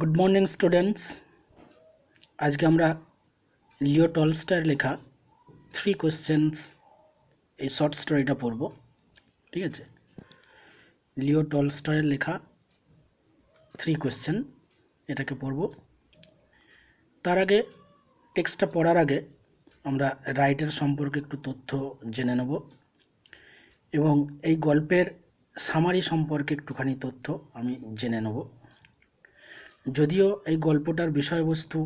Good morning students. আজকে আমরা লিও টলস্টয়ের লেখা 3 কোয়েশ্চেন্স এই শর্ট স্টোরিটা পড়ব। ঠিক আছে, লিও টলস্টয়ের লেখা 3 কোয়েশ্চেন এটাকে পড়ব। তার আগে টেক্সটটা পড়ার আগে আমরা রাইটার সম্পর্কে একটু তথ্য জেনে নেব এবং এই গল্পের সামারি সম্পর্কে একটুখানি তথ্য আমি জেনে নেব। যদিও এই গল্পটার বিষয়বস্তু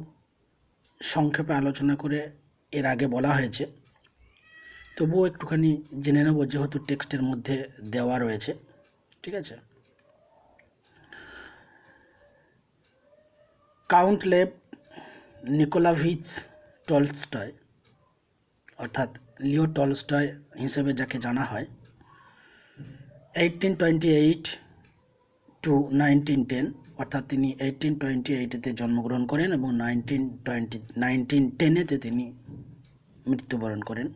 সংক্ষেপে আলোচনা করে এর আগে বলা হয়েছে, তবুও একটুখানি জেনে নেব যেহেতু টেক্সটের মধ্যে দেওয়া রয়েছে। ঠিক আছে, কাউন্ট লেভ নিকোলাভিচ টলস্টয় অর্থাৎ লিও টলস্টয় হিসেবে যাকে জানা হয় 1828 টু 1910 অর্থাৎ তিনি 1828-তে জন্মগ্রহণ করেন এবং 1910-তে তিনি মৃত্যুবরণ করেন।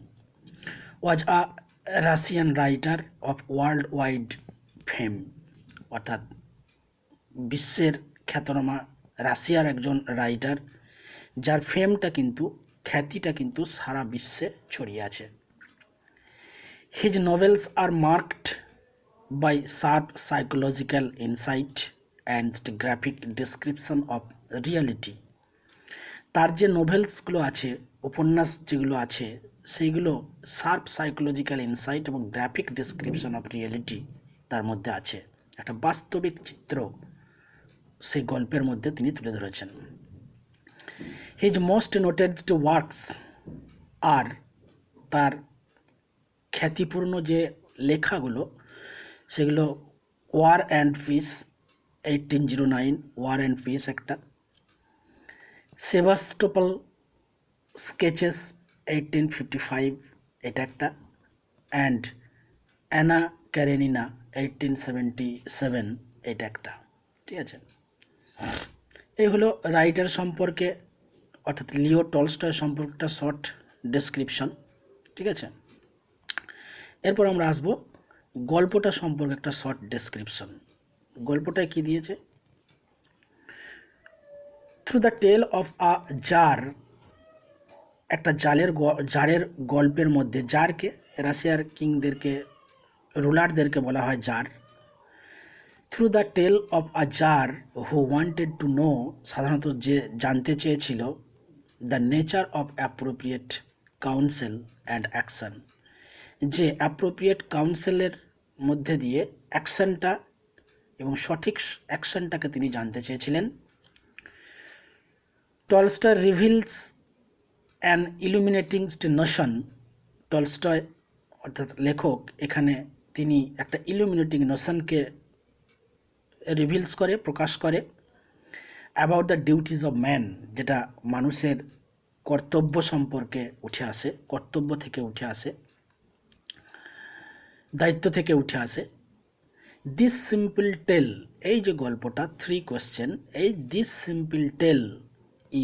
was a Russian writer of worldwide fame অর্থাৎ বিশ্বের খ্যাতনামা রাশিয়ার একজন রাইটার, যার খ্যাতিটা কিন্তু সারা বিশ্বে ছড়িয়ে আছে। His novels are marked by sharp psychological insight and graphic description of reality. তার যে নোভেলসগুলো আছে, উপন্যাস যেগুলো আছে, সেইগুলো শার্প সাইকোলজিক্যাল ইনসাইট এবং গ্রাফিক ডেসক্রিপশন অফ রিয়েলিটি তার মধ্যে আছে। একটা বাস্তবিক চিত্র সেই গল্পের মধ্যে তিনি তুলে ধরেছেন। হিজ মোস্ট নোটেড ওয়ার্কস আর তার খ্যাতিপূর্ণ যে লেখাগুলো সেগুলো War and Peace 1809, War and Peace একটা, সেভাস্টোপল স্কেচেস 1855 এটা একটা, অ্যান্ড অ্যানা ক্যারেনিনা 1877 এটা একটা। ঠিক আছে, এই হলো রাইটার সম্পর্কে অর্থাৎ লিও টলস্টয় সম্পর্কে একটা শর্ট ডেসক্রিপশন। ঠিক আছে, এরপর আমরা আসব গল্পটা সম্পর্কে একটা শর্ট ডেসক্রিপশন। গল্পটায় কি দিয়েছে? Through the tale of a tsar, একটা জারের গল্পের মধ্যে, জারকে রাশিয়ার কিংদেরকে রুলারদেরকে বলা হয় tsar. Through the tale of a tsar who wanted to know, সাধারণত যে জানতে চেয়েছিল, the nature of appropriate counsel and action, যে অ্যাপ্রোপ্রিয়েট কাউন্সেলের মধ্যে দিয়ে অ্যাকশনটা এবং সঠিক অ্যাকশনটাকে তিনি জানতে চেয়েছিলেন। Tolstoy reveals an illuminating notion, Tolstoy অর্থাৎ লেখক এখানে তিনি একটা ইলুমিনেটিং নোশনকে রিভিলস করে, প্রকাশ করে, about the duties of man, যেটা মানুষের কর্তব্য সম্পর্কে উঠে আসে, কর্তব্য থেকে উঠে আসে, দায়িত্ব থেকে উঠে আসে। দিস সিম্পল টেল, এই যে গল্পটা 3 কোয়েশ্চেন, এই this simple tale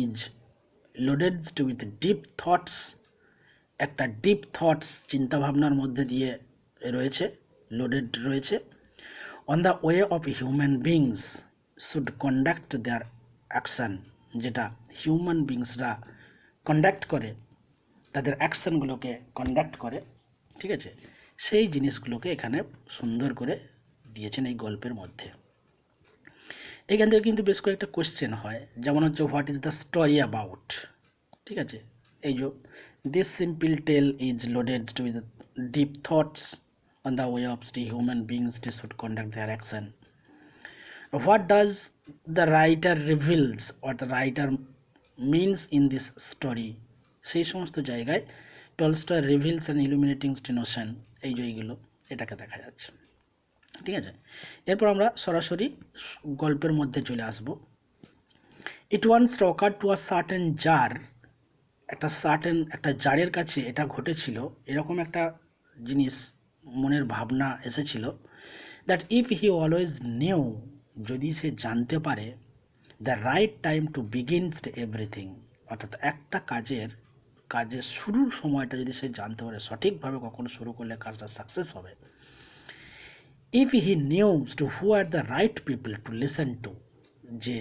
is loaded with deep thoughts, একটা ডিপ থটস চিন্তাভাবনার মধ্যে দিয়ে রয়েছে, লোডেড রয়েছে। On the way of human beings should conduct their action, যেটা হিউম্যান বিংসরা কন্ডাক্ট করে, তাদের অ্যাকশানগুলোকে কন্ডাক্ট করে। ঠিক আছে, সেই জিনিসগুলোকে এখানে সুন্দর করে দিয়েছেন এই গল্পের মধ্যে। এখান থেকে কিন্তু বেশ কয়েকটা কোয়েশ্চেন হয়, যেমন হচ্ছে what is the story about. ঠিক আছে, এই যে this simple tale is loaded with deep thoughts on the way of the human beings they should conduct their action. What does the writer reveals or the writer means in this story, সেই সমস্ত জায়গায় Tolstoy reveals and illuminating Notion, এই যে এইগুলো এটাকে দেখা যাচ্ছে। ঠিক আছে, এরপর আমরা সরাসরি গল্পের মধ্যে চলে আসব। It once occur to a certain tsar, একটা জারের কাছে এটা ঘটেছিল, এরকম একটা জিনিস মনের ভাবনা এসেছিল, that if he always new, যদি সে জানতে পারে, the right time to begins everything, অর্থাৎ একটা কাজের শুরুর সময়টা যদি সে জানতে পারে, সঠিকভাবে কখন শুরু করলে কাজটা সাকসেস হবে। If he news to who are the right people to listen to, যে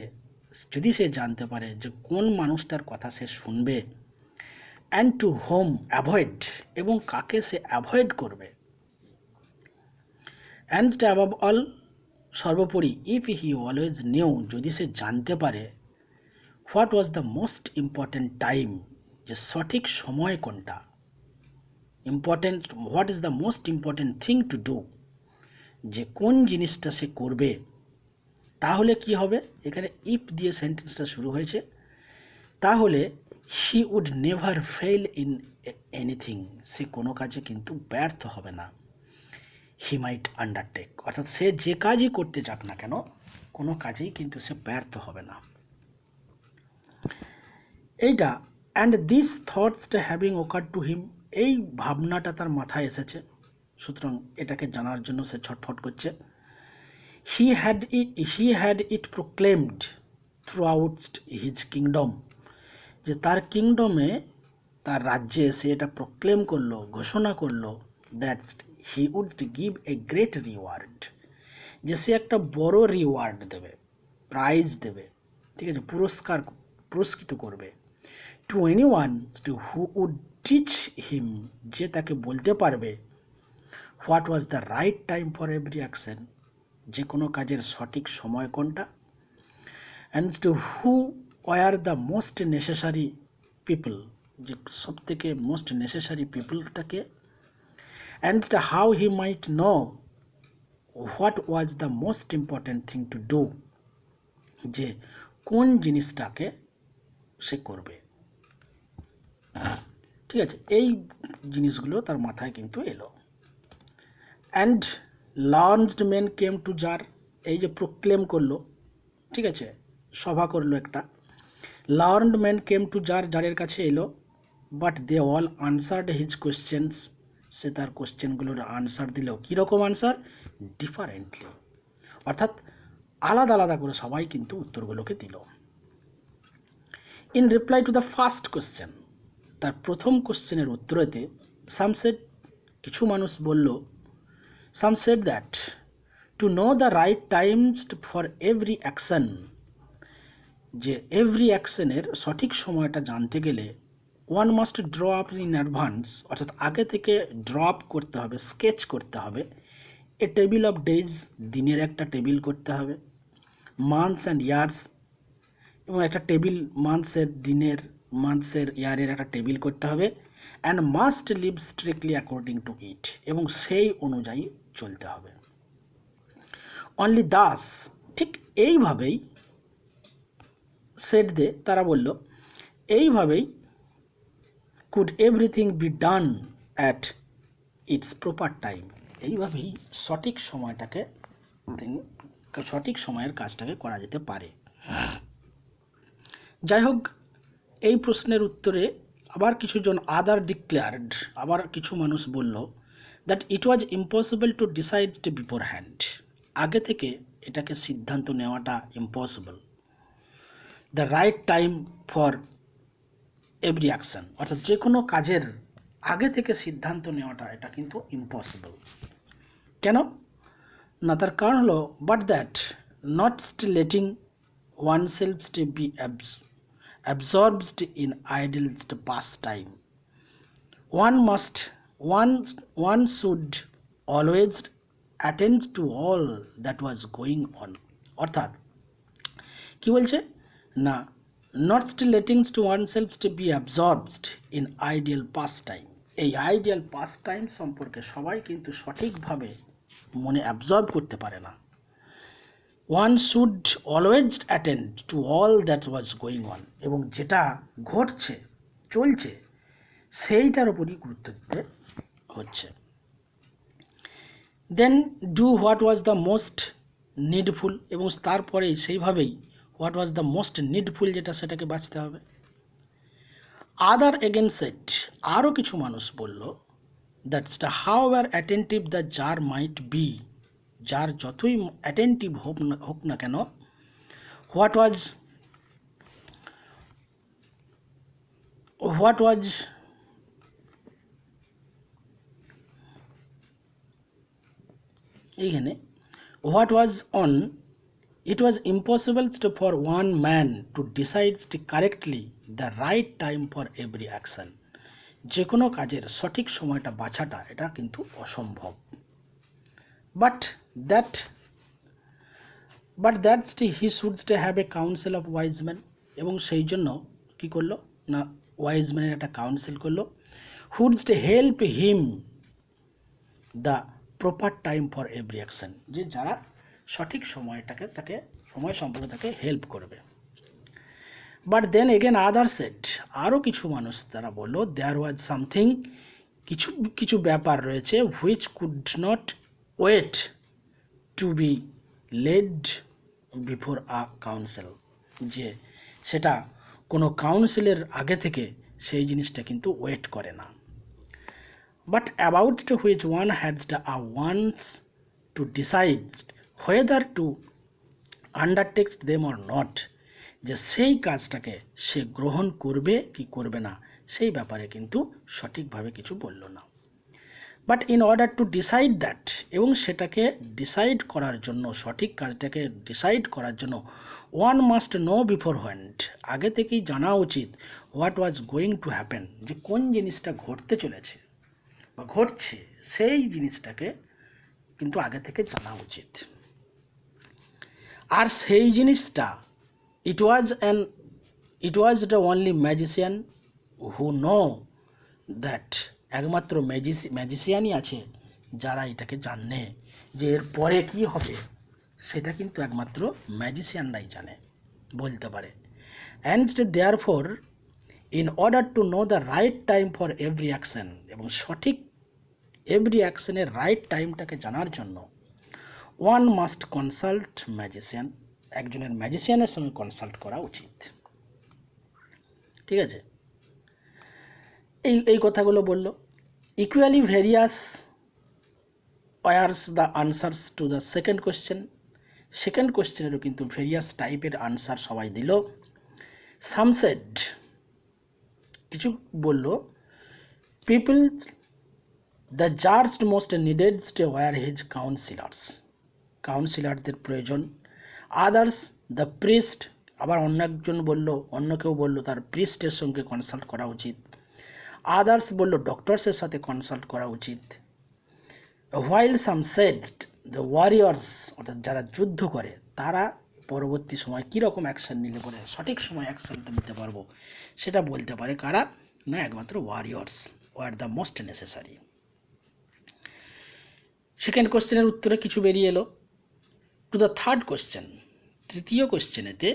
যদি সে জানতে পারে যে কোন মানুষটার কথা সে শুনবে, অ্যান্ড টু হোম অ্যাভয়েড, এবং কাকে সে অ্যাভয়েড করবে, অ্যান্ড অ্যাবভ অল, সর্বোপরি ইফ হি অলওয়েজ নিউ, যদি সে জানতে পারে what was the most important time, যে সঠিক সময় কোনটা, important what is the most important thing to do, যে কোন জিনিসটা সে করবে, তাহলে কি হবে, এখানে ইফ দিয়ে সেন্টেন্সটা শুরু হয়েছে, তাহলে he would never fail in anything, সে কোনো কাজে কিন্তু ব্যর্থ হবে না। হি মাইট আন্ডারটেক, অর্থাৎ সে যে কাজই করতে যাক না কেন কোনো কাজেই কিন্তু সে ব্যর্থ হবে না। এইটা অ্যান্ড দিস থটসটা হ্যাভিং ওকার টু হিম, এই ভাবনাটা তার মাথায় এসেছে, সুতরাং এটাকে জানার জন্য সে ছটফট করছে। He had it proclaimed through out his kingdom, যে তার কিংডমে, তার রাজ্যে সে এটা প্রোক্লেম করলো, ঘোষণা করলো, that he would give a great reward, যে সে একটা বড় রিওয়ার্ড দেবে, প্রাইজ দেবে, ঠিক আছে, পুরস্কৃত করবে, to anyone who would teach him, যে তাকে বলতে পারবে, what was the right time for every action, যে কোনো কাজের সঠিক সময় কোনটা, and to who were the most necessary people, যে সব থেকে মোস্ট নেসেসারি পিপলটাকে, and how he might know what was the most important thing to do, যে কোন জিনিসটাকে সে করবে। ঠিক আছে, এই জিনিসগুলো তার মাথায় কিন্তু এলো। And learned men came to czar, এই যে প্রোক্লেম করলো, ঠিক আছে, সভা করলো একটা, learned men came to czar, জারের কাছে এলো, but they all answered his questions, সে তার কোয়েশ্চেনগুলোর আনসার দিল, কীরকম আনসার, ডিফারেন্টলি, অর্থাৎ আলাদা আলাদা করে সবাই কিন্তু উত্তরগুলোকে দিল। In reply to the first question, তার প্রথম কোশ্চেনের উত্তরেতে, সাম সেড, কিছু মানুষ বলল, some said that to know the right times for every action, যে এভরি অ্যাকশনের সঠিক সময়টা জানতে গেলে one must draw up in advance, অর্থাৎ আগে থেকে ড্র আপ করতে হবে, স্কেচ করতে হবে, এ টেবিল অফ ডেজ, দিনের একটা টেবিল করতে হবে, মান্থস অ্যান্ড ইয়ার্স, এবং একটা টেবিল, মান্থসের দিনের, মান্থসের ইয়ারের একটা টেবিল করতে হবে, and must live strictly according to it, এবং সেই অনুযায়ী চলতে হবে। অনলি দাস, ঠিক এইভাবেই, সেড দে, তারা বলল, এইভাবেই, could everything be done at it's proper time, এইভাবেই সঠিক সময়টাকে, সঠিক সময়ের কাজটাকে করা যেতে পারে। যাই হোক, এই প্রশ্নের উত্তরে আবার কিছুজন আদার ডিক্লেয়ার্ড, আবার কিছু মানুষ বলল, that it was impossible to decide before hand, আগে থেকে এটাকে সিদ্ধান্ত নেওয়াটা impossible, the right time for every action, অর্থাৎ যে কোনো কাজের আগে থেকে সিদ্ধান্ত নেওয়াটা এটা কিন্তু ইম্পসিবল। কেন না, তার কারণ হলো, but that not letting oneself be absorbed in idle pastime, one should always attend to all that was going on, অর্থাৎ কি বলছে না, not letting to oneself to be absorbed in ideal pastime, এই ideal pastime সম্পর্কে সবাই কিন্তু সঠিকভাবে মনে অ্যাবজর্ব করতে পারে না। One should always attend to all that was going on, এবং যেটা ঘটছে, চলছে, সেইটার উপরই গুরুত্ব দিতে হচ্ছে। Then do what was the most needful, এবং তারপরে সেইভাবেই what was the most needful, যেটা সেটাকে বাঁচতে হবে। আদার এগেনস্ট, আরও কিছু মানুষ বলল, that's however attentive the tsar might be, যার যতই অ্যাটেন্টিভ হোক না কেন, হোয়াট ওয়াজ এইখানে what was on It was impossible for one man to decide correctly the right time for every action. যে কোনো কাজের সঠিক সময়টা বাছাটা এটা কিন্তু অসম্ভব। But that he should have a council of wise man, এবং সেই জন্য কী করলো না, ওয়াইজ ম্যানের একটা কাউন্সিল করলো, hood help him the proper time for every action, যে যারা সঠিক সময়টাকে তাকে সময় সম্পর্কে তাকে হেল্প করবে। But then again other set, আরও কিছু মানুষ তারা বললো, দেয়ার ওয়াজ সামথিং, কিছু ব্যাপার রয়েছে, which could not wait to be led before a council, যে সেটা কোনো কাউন্সিলের আগে থেকে সেই জিনিসটা কিন্তু ওয়েট করে না। But about which one has once to decide whether to undertake them or not, যে সেই কাজটাকে সে গ্রহণ করবে কি করবে না সেই ব্যাপারে কিন্তু সঠিকভাবে কিছু বলল না। But in order to decide that, এবং সেটাকে ডিসাইড করার জন্য, সঠিক কাজটাকে ডিসাইড করার জন্য, one must know before hand, আগে থেকেই জানা উচিত, what was going to happen, যে কোন জিনিসটা ঘটতে চলেছে বা ঘটছে সেই জিনিসটাকে কিন্তু আগে থেকে জানা উচিত। আর সেই জিনিসটা it was the only magician who know that, একমাত্র ম্যাজিশিয়ানই আছে যারা এটাকে জানে যে এর পরে কি হবে, সেটা কিন্তু একমাত্র ম্যাজিশিয়ানরাই জানে, বলতে পারে। And therefore in order to know the right time for every action, এবং সঠিক এভরি অ্যাকশনের রাইট টাইমটাকে জানার জন্য ওয়ান মাস্ট কনসাল্ট ম্যাজিশিয়ান, একজনের ম্যাজিশিয়ানের সঙ্গে কনসাল্ট করা উচিত। ঠিক আছে, এই কথাগুলো বলল। Equally various were the answers to the second question, second কোয়েশ্চেনেরও কিন্তু ভেরিয়াস টাইপের আনসার সবাই দিল। সাম সেড, কিছু বলল, পিপল দ্য জার্জড মোস্ট নিডেড ওয়ার হিজ কাউন্সিলারদের প্রয়োজন। আদার্স দ্য প্রিস্ট, আবার অন্য কেউ বলল তার প্রিস্টের সঙ্গে কনসাল্ট করা উচিত। আদার্স বলল ডক্টরসের সাথে কনসাল্ট করা উচিত। While some said the warriors, অর্থাৎ যারা যুদ্ধ করে তারা পরবর্তী সময় কীরকম অ্যাকশান নিলে পরে সঠিক সময় অ্যাকশানটা নিতে পারবো সেটা বলতে পারে কারা, না একমাত্র warriors were the most necessary. Second কোশ্চেনের উত্তরে কিছু বেরিয়ে এলো। টু দ্য থার্ড কোশ্চেন, তৃতীয় কোশ্চেনেতে,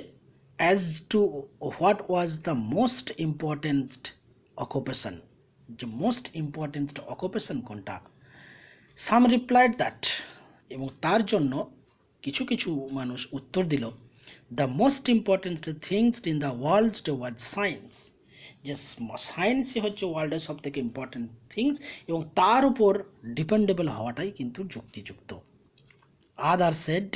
as to what was the most important occupation, যে মোস্ট ইম্পর্টেন্ট অকুপেশন কোনটা, সাম রিপ্লাইড দ্যাট, এবং তার জন্য কিছু মানুষ উত্তর দিল, the most important things in the world was science, যে সায়েন্সই হচ্ছে ওয়ার্ল্ডের সব থেকে ইম্পর্টেন্ট থিংস, এবং তার উপর ডিপেন্ডেবল হওয়াটাই কিন্তু যুক্তিযুক্ত। Others said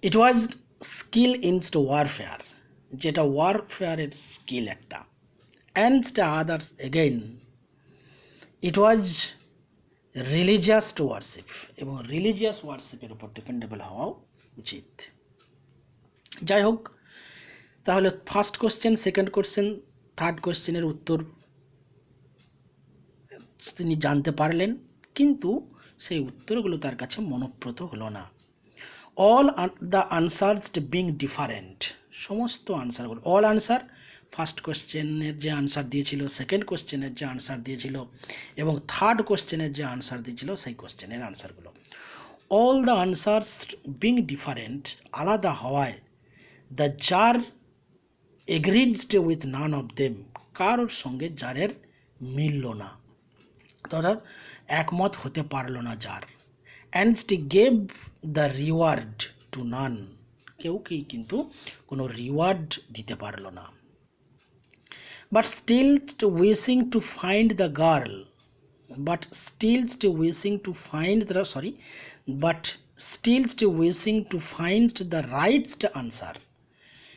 it was skill in warfare, যেটা ওয়ারফেয়ারের স্কিল একটা। and the others again it was religious to worship, এবং রিলিজিয়াস ওয়ারশিপের উপর ডিপেন্ডেবল হওয়া উচিত। যাই হোক, তাহলে first question, second question, third কোশ্চেনের উত্তর তিনি জানতে পারলেন, কিন্তু সেই উত্তরগুলো তার কাছে মনোপ্রত হলো না। All the answers being different, সমস্ত আনসারগুলো, অল আনসার, ফার্স্ট কোশ্চেনের যে আনসার দিয়েছিল, সেকেন্ড কোশ্চেনের যে আনসার দিয়েছিল, এবং থার্ড কোশ্চেনের যে আনসার দিয়েছিল সেই কোশ্চেনের আনসারগুলো, all the answers being different, আলাদা হওয়ায়, the tsar agreed with none of them, কারোর সঙ্গে জারের মিলল না, অর্থাৎ একমত হতে পারল না tsar. And gave the reward to none, কেউকেই কিন্তু কোনো রিওয়ার্ড দিতে পারল না। But still wishing to find the girl, but still wishing to find the right answer,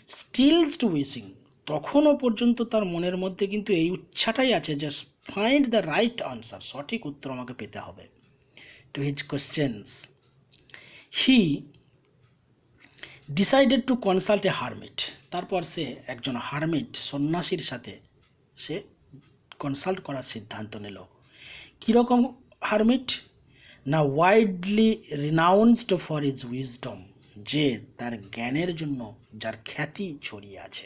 still wishing, তখনও পর্যন্ত তার মনের মধ্যে কিন্তু এই ইচ্ছাটাই আছে যে ফাইন্ড দ্য রাইট আনসার, সঠিক উত্তর আমাকে পেতে হবে, to his questions, he decided to consult a hermit. তারপর সে একজন হারমিট সন্ন্যাসীর সাথে সে কনসাল্ট করার সিদ্ধান্ত নিল। কীরকম হারমিট না, ওয়াইডলি রিনাউন্সড ফর হিজ উইজডম, যে তার জ্ঞানের জন্য যার খ্যাতি ছড়িয়ে আছে।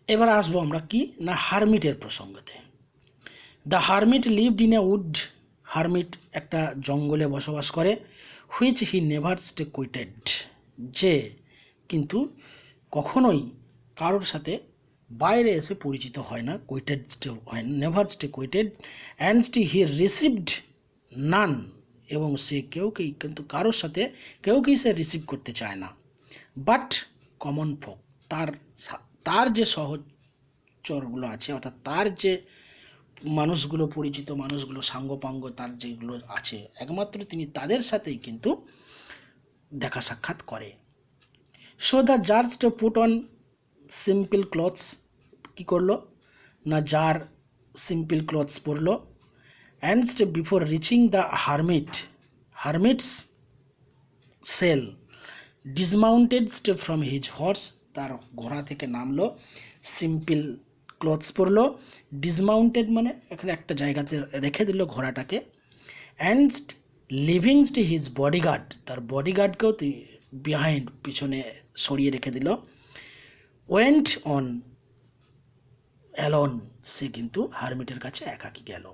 এবার আসবো আমরা কি না হারমিটের প্রসঙ্গতে। The hermit lived in a wood, hermit একটা জঙ্গলে বসবাস করে। Which he never stay quitted, যে কিন্তু কখনোই কারোর সাথে বাইরে এসে পরিচিত হয় না, কুইটেড স্টে হয়, never stay quitted, and he received none, এবং সে কেউকেই কিন্তু কারোর সাথে কেউকেই সে রিসিভ করতে চায় না। বাট কমন ফোক, তার যে সহচরগুলো আছে, অর্থাৎ তার যে মানুষগুলো, পরিচিত মানুষগুলো, সাঙ্গপাঙ্গ তার যেগুলো আছে, একমাত্র তিনি তাদের সাথেই কিন্তু দেখা সাক্ষাৎ করে। So the tsar to put on simple clothes, কী করলো না, জার সিম্পল ক্লথস পরলো। And before reaching the hermit's cell, dismounted from his horse, তার ঘোড়া থেকে নামলো, সিম্পল ক্লথস পরলো, ডিসমাউন্টেড মানে এখানে একটা জায়গাতে রেখে দিল ঘোড়াটাকে, অ্যান্ড লিভিং হিজ বডিগার্ড, তার বডিগার্ডকেও বিহাইন্ড, পিছনে সরিয়ে রেখে দিল। ওয়েন্ট অন অ্যালোন, সে কিন্তু হারমিটের কাছে একাকী গেল।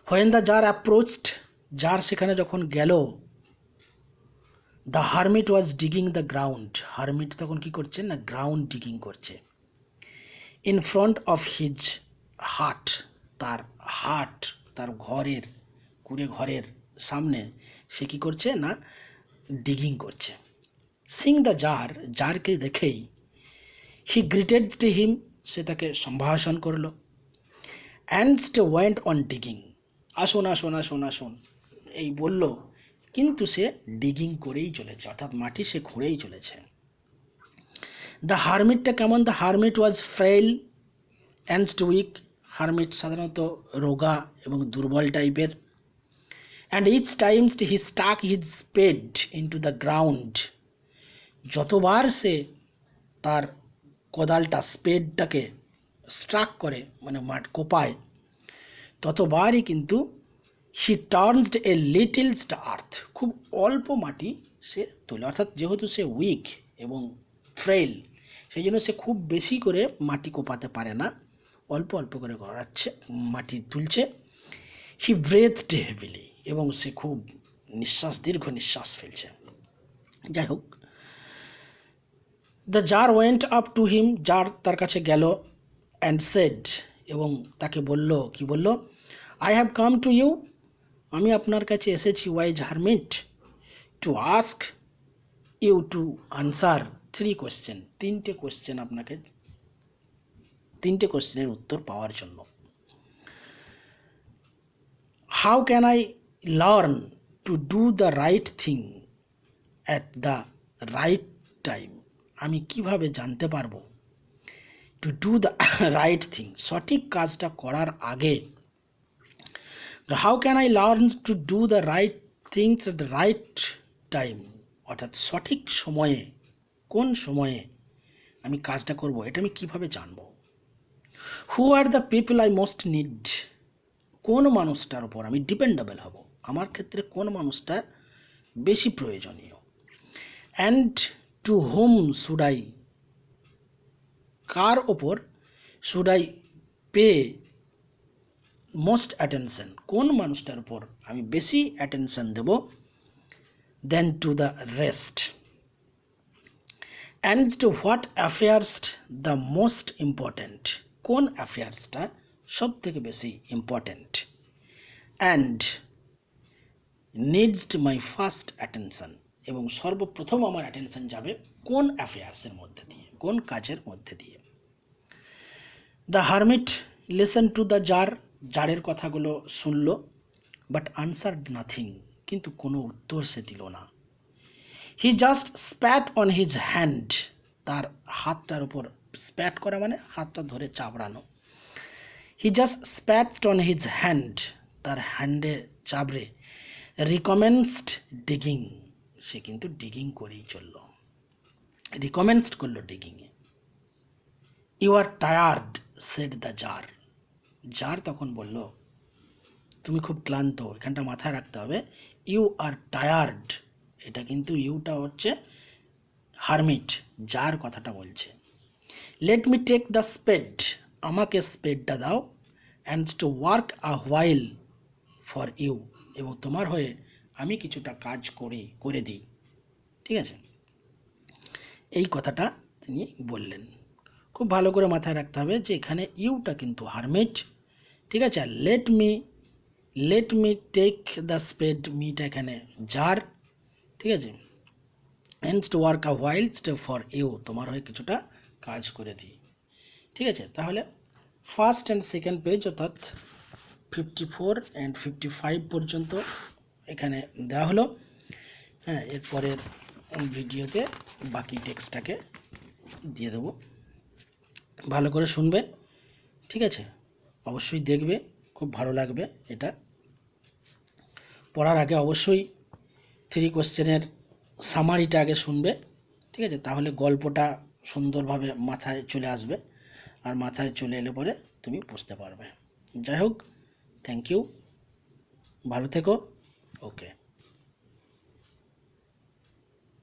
When the tsar approached, tsar সেখানে যখন গেল, the hermit was digging the ground, hermit তখন কি করছে না, গ্রাউন্ড ডিগিং করছে। In front of his hut, তার ঘরের কুড়ে ঘরের সামনে সে কি করছে না, ডিগিং করছে। সিং দ্য জারকে দেখেই, হি গ্রিটেড হিম, সে তাকে সম্ভাষণ করলো। অ্যান্ড ওয়েন্ট অন ডিগিং, আসুন আসুন আসুন আসুন এই বলল, কিন্তু সে ডিগিং করেই চলেছে, অর্থাৎ মাটি সে খুঁড়েই চলেছে। দ্য হারমিটটা কেমন, the hermit was frail and weak, hermit সাধারণত রোগা এবং দুর্বল টাইপের। And each times he stuck his spade into the ground, যতবার সে তার কোদালটা স্পেডটাকে স্ট্রাক করে মানে কোপায়, ততবারই কিন্তু হি টার্নসড এ লিটলস আর্থ, খুব অল্প মাটি সে তোলে, অর্থাৎ যেহেতু সে উইক এবং ফ্রেইল, সেই জন্য সে খুব বেশি করে মাটি কোপাতে পারে না, অল্প অল্প করে গড়াচ্ছে, মাটি তুলছে। হি ব্রেথড হেভিলি, এবং সে খুব দীর্ঘ নিঃশ্বাস ফেলছে। যাই হোক, the tsar went up to him, tsar তার কাছে গেল, অ্যান্ড সেড, এবং তাকে বলল, কি বলল, I have come to you, আমি আপনার কাছে এসেছি, wise hermit, to ask you to answer 3 question, 3টে কোয়েশ্চেন, আপনাকে 3টে কোয়েশ্চেনের উত্তর পাওয়ার জন্য। How can I learn to do the right thing at the right time, আমি কিভাবে জানতে পারবো to do the right thing, সঠিক কাজটা করার আগে। How can I learn to do the right things at the right time, অর্থাৎ সঠিক সময়ে, কোন সময়ে আমি কাজটা করব, এটা আমি কিভাবে জানবো। Who are the people I most need, কোন মানুষটার উপর আমি ডিপেন্ডেবল হব, আমার ক্ষেত্রে কোন মানুষটা বেশি প্রয়োজনীয়। And to whom should I, কার ওপর should I pay most attention, কোন মানুষটার উপর আমি বেশি অ্যাটেনশন দেব, than to the rest. And to what affairs the most important, কোন অ্যাফেয়ার্সটা সব থেকে বেশি important. And needs my first attention, এবং সর্বপ্রথম আমার অ্যাটেনশন যাবে কোন অ্যাফেয়ার্সের মধ্যে দিয়ে, কোন কাজের মধ্যে দিয়ে। The hermit listen to the জারের কথাগুলো শুনল, বাট আনসার্ড নাথিং, কিন্তু কোনো উত্তর সে দিল না। He just spat on his hand, তার হাতটার উপর স্প্যাট করা মানে হাতটা ধরে চাপড়ানো। He just spatted on his hand, তার হ্যান্ডে চাবড়ে। রিকমেন্সড ডিগিং, সে কিন্তু ডিগিং করেই চলল, রিকমেন্সড করলো ডিগিংয়ে। You are tired said the tsar, tsar তখন বলল তুমি খুব ক্লান্ত, এখানটা মাথায় রাখতে হবে। ইউ আর টায়ার্ড, এটা কিন্তু ইউটা হচ্ছে হারমিট, যার কথাটা বলছে। Let me take the spade, আমাকে স্পেডটা দাও। And to work a while for you, এবং তোমার হয়ে আমি কিছুটা কাজ করে দিই। ঠিক আছে, এই কথাটা তিনি বললেন। খুব ভালো করে মাথায় রাখতে হবে যে এখানে ইউটা কিন্তু হারমিট। ঠিক আছে, আর let me take the spade, মিটা এখানে জার। ঠিক আছে, hands to work a while for you, তোমার হয়ে কিছুটা কাজ করে দিই। ঠিক আছে, তাহলে ফার্স্ট অ্যান্ড সেকেন্ড পেজ অর্থাৎ 54 অ্যান্ড 55 পর্যন্ত এখানে দেওয়া হলো। হ্যাঁ, এরপরের ভিডিওতে বাকি টেক্সটটাকে দিয়ে দেবো, ভালো করে শুনবে। ঠিক আছে, অবশ্যই দেখবে, খুব ভালো লাগবে। এটা পড়ার আগে অবশ্যই 3 কোশ্চেনের সামারিটা আগে শুনবে। ঠিক আছে, তাহলে গল্পটা সুন্দরভাবে মাথায় চলে আসবে, আর মাথায় চলে এলে পরে তুমি বুঝতে পারবে। যাই হোক, থ্যাংক ইউ, ভালো থেকো, ওকে।